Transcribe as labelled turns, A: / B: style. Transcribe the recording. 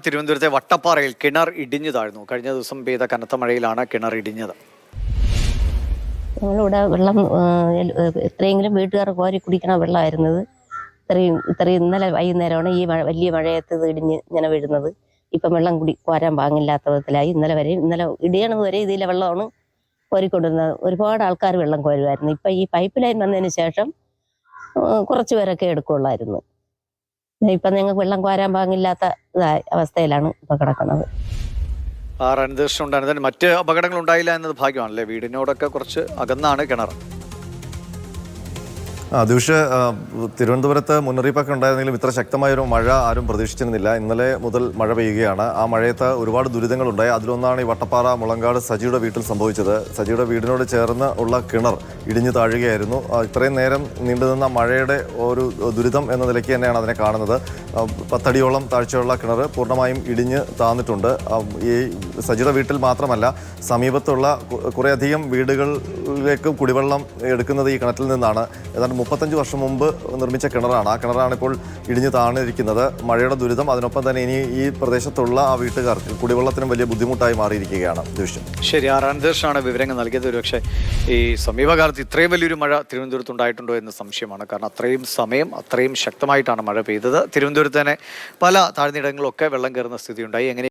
A: തിരുവനന്തപുരത്തെ വട്ടപ്പാറയിൽ കിണർ ഇടിഞ്ഞു താഴ്ന്നു. കഴിഞ്ഞ ദിവസം പെയ്ത കനത്ത മഴയിലാണ് കിണർ ഇടിഞ്ഞത്.
B: ഞങ്ങളിവിടെ വെള്ളം എത്രയെങ്കിലും വീട്ടുകാർ കോരി കുടിക്കണ വെള്ളമായിരുന്നത്. ഇത്രയും ഇന്നലെ വൈകുന്നേരമാണ് ഈ വലിയ മഴയത്ത് ഇത് ഇടിഞ്ഞ് ഇങ്ങനെ വീഴുന്നത്. ഇപ്പം വെള്ളം കോരാൻ പാങ്ങില്ലാത്ത വിധത്തിലായി. ഇന്നലെ ഇടിയണത് വരെ ഇതിലെ വെള്ളമാണ് കോരിക്കൊണ്ടിരുന്നത്. ഒരുപാട് ആൾക്കാർ വെള്ളം കോരുമായിരുന്നു. ഇപ്പം ഈ പൈപ്പ് ലൈൻ വന്നതിന് ശേഷം കുറച്ച് പേരൊക്കെ എടുക്കുള്ളായിരുന്നു. ഇപ്പം ഞങ്ങൾക്ക് വെള്ളം കോരാൻ പാങ്ങില്ലാത്ത അവസ്ഥയിലാണ് ഇപ്പം കിടക്കുന്നത്.
A: അനിതകൃഷ്ണൻ ഉണ്ടായിരുന്നു. മറ്റ് അപകടങ്ങൾ ഉണ്ടായില്ല എന്നത് ഭാഗ്യമാണല്ലേ. വീടിനോടൊക്കെ കുറച്ച് അകന്നാണ് കിണർ.
C: ദിവ്ഷ, തിരുവനന്തപുരത്ത് മുന്നറിയിപ്പൊക്കെ ഉണ്ടായിരുന്നെങ്കിലും ഇത്ര ശക്തമായൊരു മഴ ആരും പ്രതീക്ഷിച്ചിരുന്നില്ല. ഇന്നലെ മുതൽ മഴ പെയ്യുകയാണ്. ആ മഴയത്ത് ഒരുപാട് ദുരിതങ്ങളുണ്ടായി. അതിലൊന്നാണ് ഈ വട്ടപ്പാറ മുളങ്കാട് സജിയുടെ വീട്ടിൽ സംഭവിച്ചത്. സജിയുടെ വീടിനോട് ചേർന്ന് ഉള്ള കിണർ ഇടിഞ്ഞു താഴുകയായിരുന്നു. ഇത്രയും നേരം നീണ്ടുനിന്ന മഴയുടെ ഒരു ദുരിതം എന്ന നിലയ്ക്ക് തന്നെയാണ് അതിനെ കാണുന്നത്. 10 അടിയോളം താഴ്ചയുള്ള കിണർ പൂർണ്ണമായും ഇടിഞ്ഞ് താന്നിട്ടുണ്ട്. ഈ സജിയുടെ വീട്ടിൽ മാത്രമല്ല, സമീപത്തുള്ള കുറേയധികം വീടുകളിലേക്കും കുടിവെള്ളം എടുക്കുന്നത് ഈ കിണറ്റിൽ നിന്നാണ്. ഏതാണ്ട് 35 വർഷം മുമ്പ് നിർമ്മിച്ച കിണറാണ്. ആ കിണറാണ് ഇപ്പോൾ ഇടിഞ്ഞു താണിരിക്കുന്നത്. മഴയുടെ ദുരിതം, അതിനൊപ്പം തന്നെ ഇനി ഈ പ്രദേശത്തുള്ള ആ വീട്ടുകാർക്ക് കുടിവെള്ളത്തിനും വലിയ ബുദ്ധിമുട്ടായി മാറിയിരിക്കുകയാണ്. ദൃശ്യം
A: ശരി. അനിതകൃഷ്ണനാണ് വിവരങ്ങൾ നൽകിയത്. ഒരുപക്ഷെ ഈ സമീപകാലത്ത് ഇത്രയും വലിയൊരു മഴ തിരുവനന്തപുരത്ത് ഉണ്ടായിട്ടുണ്ടോ എന്ന് സംശയമാണ്. കാരണം അത്രയും സമയം അത്രയും ശക്തമായിട്ടാണ് മഴ പെയ്തത്. തിരുവനന്തപുരത്ത് തന്നെ പല താഴ്ന്നിടങ്ങളിലൊക്കെ വെള്ളം കയറുന്ന സ്ഥിതിയുണ്ടായി. എങ്ങനെ